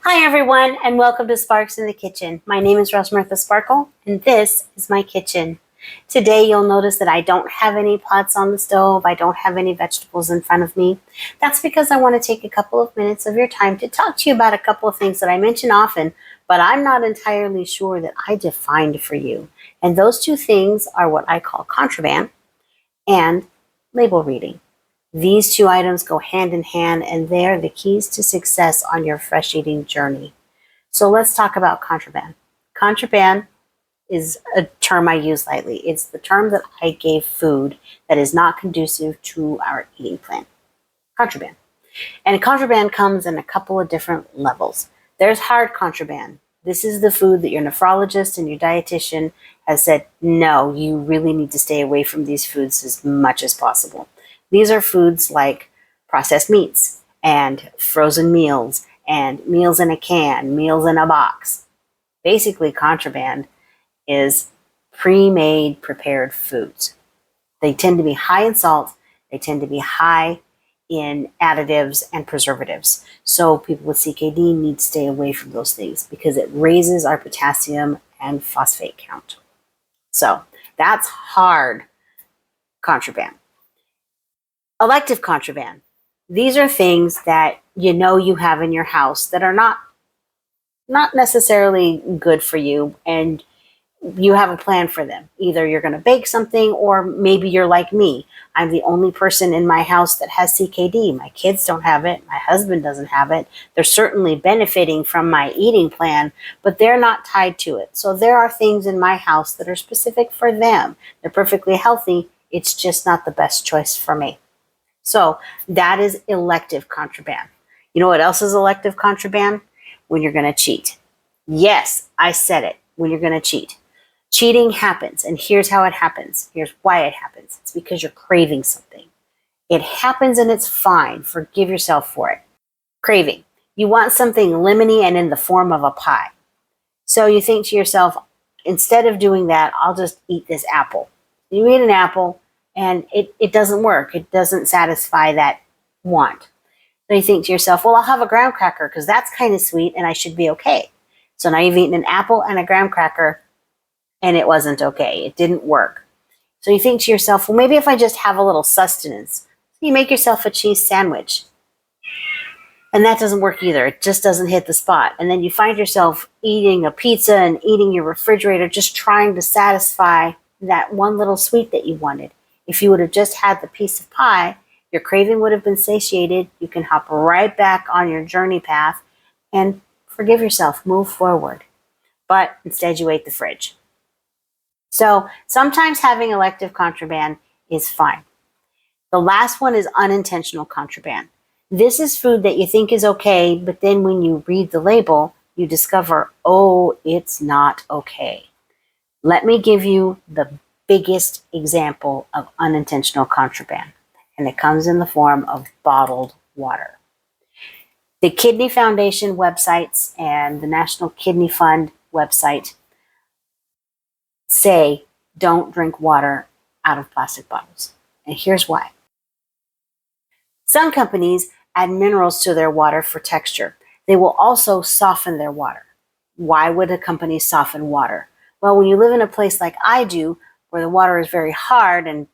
Hi everyone, and welcome to Sparks in the Kitchen. My name is Rosmartha Sparkle, and this is my kitchen. Today you'll notice that I don't have any pots on the stove, I don't have any vegetables in front of me. That's because I want to take a couple of minutes of your time to talk to you about a couple of things that I mention often, but I'm not entirely sure that I defined for you. And those two things are what I call contraband and label reading. These two items go hand in hand, and they are the keys to success on your fresh eating journey. So let's talk about contraband. Contraband is a term I use lightly. It's the term that I gave food that is not conducive to our eating plan. Contraband. And contraband comes in a couple of different levels. There's hard contraband. This is the food that your nephrologist and your dietitian has said, no, you really need to stay away from these foods as much as possible. These are foods like processed meats and frozen meals and meals in a can, meals in a box. Basically, contraband is pre-made, prepared foods. They tend to be high in salt. They tend to be high in additives and preservatives. So people with CKD need to stay away from those things because it raises our potassium and phosphate count. So that's hard contraband. Elective contraband. These are things that you know you have in your house that are not necessarily good for you, and you have a plan for them. Either you're going to bake something, or maybe you're like me. I'm the only person in my house that has CKD. My kids don't have it. My husband doesn't have it. They're certainly benefiting from my eating plan, but they're not tied to it. So there are things in my house that are specific for them. They're perfectly healthy. It's just not the best choice for me. So that is elective contraband. You know what else is elective contraband? When you're going to cheat. Yes, I said it. When you're going to cheat. Cheating happens, and here's how it happens. Here's why it happens. It's because you're craving something. It happens and it's fine. Forgive yourself for it. Craving. You want something lemony and in the form of a pie. So you think to yourself, instead of doing that, I'll just eat this apple. You eat an apple, and it doesn't work. It doesn't satisfy that want. So you think to yourself, well, I'll have a graham cracker because that's kind of sweet and I should be okay. So now you've eaten an apple and a graham cracker and it wasn't okay. It didn't work. So you think to yourself, well, maybe if I just have a little sustenance. So you make yourself a cheese sandwich. And that doesn't work either. It just doesn't hit the spot. And then you find yourself eating a pizza and eating your refrigerator, just trying to satisfy that one little sweet that you wanted. If you would have just had the piece of pie, your craving would have been satiated. You can hop right back on your journey path and forgive yourself, move forward. But instead you ate the fridge. So sometimes having elective contraband is fine. The last one is unintentional contraband. This is food that you think is okay, but then when you read the label, you discover, oh, it's not okay. Let me give you the biggest example of unintentional contraband, and it comes in the form of bottled water. The Kidney Foundation websites and the National Kidney Fund website say don't drink water out of plastic bottles. And here's why. Some companies add minerals to their water for texture. They will also soften their water. Why would a company soften water? Well, when you live in a place like I do, where the water is very hard and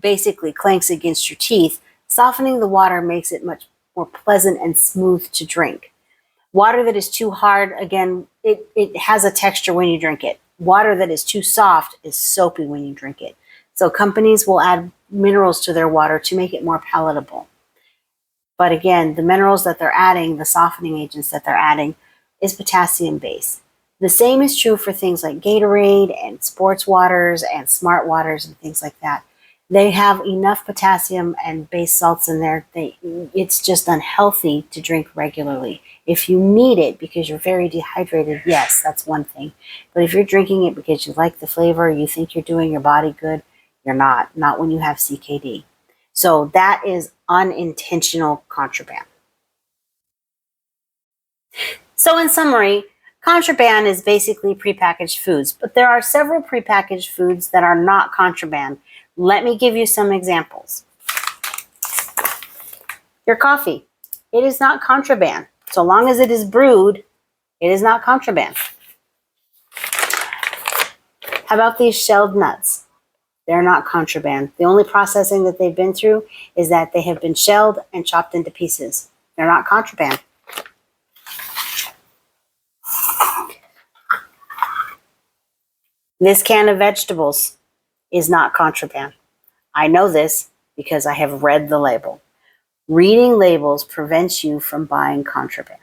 basically clanks against your teeth, softening the water makes it much more pleasant and smooth to drink. Water that is too hard, again, it has a texture when you drink it. Water that is too soft is soapy when you drink it. So companies will add minerals to their water to make it more palatable. But again, the minerals that they're adding, the softening agents that they're adding, is potassium based. The same is true for things like Gatorade and sports waters and smart waters and things like that. They have enough potassium and base salts in there. It's just unhealthy to drink regularly. If you need it because you're very dehydrated, yes, that's one thing. But if you're drinking it because you like the flavor, you think you're doing your body good, you're not. Not when you have CKD. So that is unintentional contraband. So in summary, contraband is basically prepackaged foods, but there are several prepackaged foods that are not contraband. Let me give you some examples. Your coffee. It is not contraband. So long as it is brewed It is not contraband. How about these shelled nuts? They're not contraband. The only processing that they've been through is that they have been shelled and chopped into pieces. They're not contraband. This can of vegetables is not contraband. I know this because I have read the label. Reading labels prevents you from buying contraband.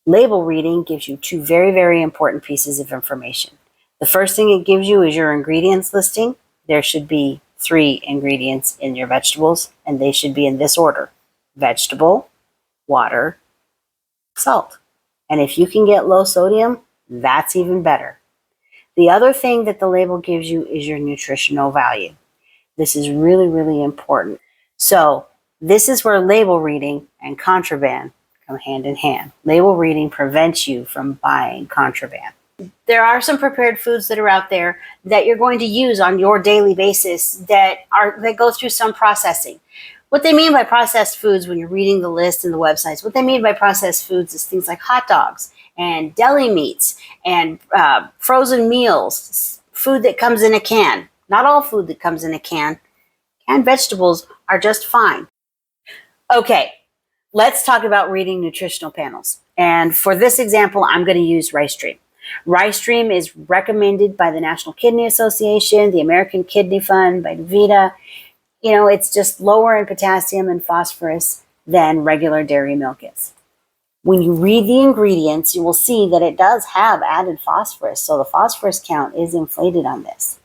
Label reading gives you two very, very important pieces of information. The first thing it gives you is your ingredients listing. There should be 3 ingredients in your vegetables, and they should be in this order: vegetable, water, salt. And if you can get low sodium, that's even better. The other thing that the label gives you is your nutritional value. This is really, really important. So this is where label reading and contraband come hand in hand. Label reading prevents you from buying contraband. There are some prepared foods that are out there that you're going to use on your daily basis that go through some processing. What they mean by processed foods, when you're reading the list and the websites, what they mean by processed foods is things like hot dogs and deli meats and frozen meals, food that comes in a can. Not all food that comes in a can. Canned vegetables are just fine. Okay, let's talk about reading nutritional panels. And for this example, I'm going to use RiceStream. RiceStream is recommended by the National Kidney Association, the American Kidney Fund, by DaVita. You know, it's just lower in potassium and phosphorus than regular dairy milk is. When you read the ingredients, you will see that it does have added phosphorus, so the phosphorus count is inflated on this.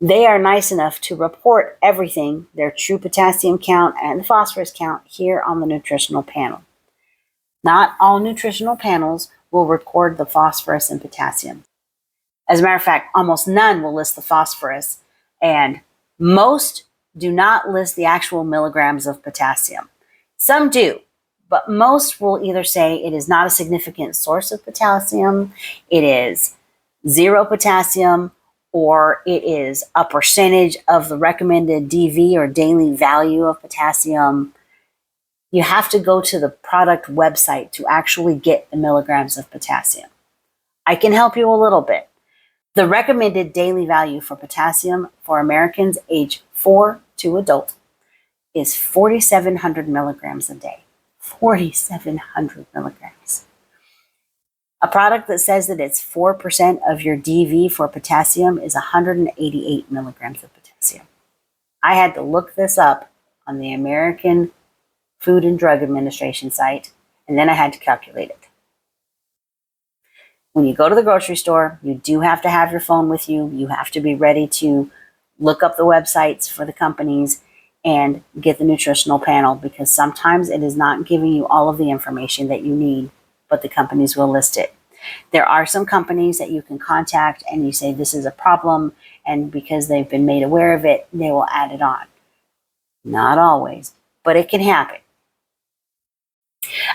They are nice enough to report everything, their true potassium count and the phosphorus count, here on the nutritional panel. Not all nutritional panels will record the phosphorus and potassium. As a matter of fact, almost none will list the phosphorus, and most do not list the actual milligrams of potassium. Some do, but most will either say it is not a significant source of potassium, it is 0 potassium, or it is a percentage of the recommended DV or daily value of potassium. You have to go to the product website to actually get the milligrams of potassium. I can help you a little bit. The recommended daily value for potassium for Americans age 4 to adult is 4,700 milligrams a day. 4,700 milligrams. A product that says that it's 4% of your DV for potassium is 188 milligrams of potassium. I had to look this up on the American Food and Drug Administration site, and then I had to calculate it. When you go to the grocery store, you do have to have your phone with you. You have to be ready to look up the websites for the companies and get the nutritional panel, because sometimes it is not giving you all of the information that you need, but the companies will list it. There are some companies that you can contact and you say this is a problem, and because they've been made aware of it, they will add it on. Not always, but it can happen.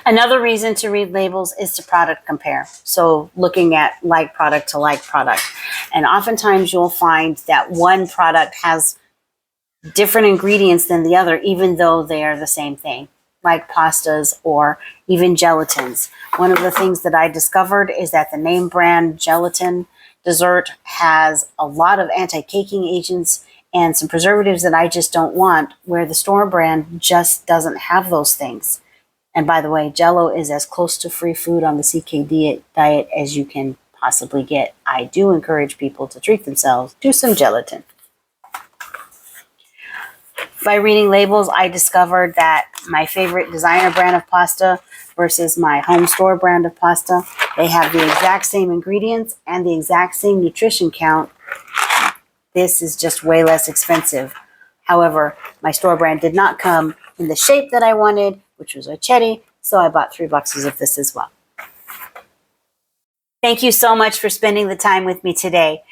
Another reason to read labels is to product compare. So looking at like product to like product. And oftentimes you'll find that one product has different ingredients than the other, even though they are the same thing, like pastas or even gelatins. One of the things that I discovered is that the name brand gelatin dessert has a lot of anti-caking agents and some preservatives that I just don't want, where the store brand just doesn't have those things. And by the way, Jell-O is as close to free food on the CKD diet as you can possibly get. I do encourage people to treat themselves to some gelatin. By reading labels, I discovered that my favorite designer brand of pasta versus my home store brand of pasta, they have the exact same ingredients and the exact same nutrition count. This is just way less expensive. However, my store brand did not come in the shape that I wanted, which was orecchiette, so I bought 3 boxes of this as well. Thank you so much for spending the time with me today.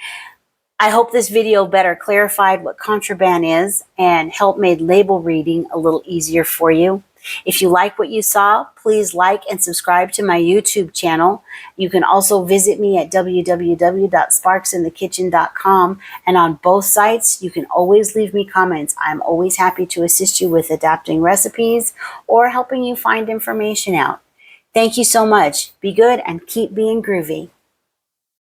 I hope this video better clarified what contraband is and helped made label reading a little easier for you. If you like what you saw, please like and subscribe to my YouTube channel. You can also visit me at www.sparksinthekitchen.com, and on both sites, you can always leave me comments. I'm always happy to assist you with adapting recipes or helping you find information out. Thank you so much. Be good and keep being groovy.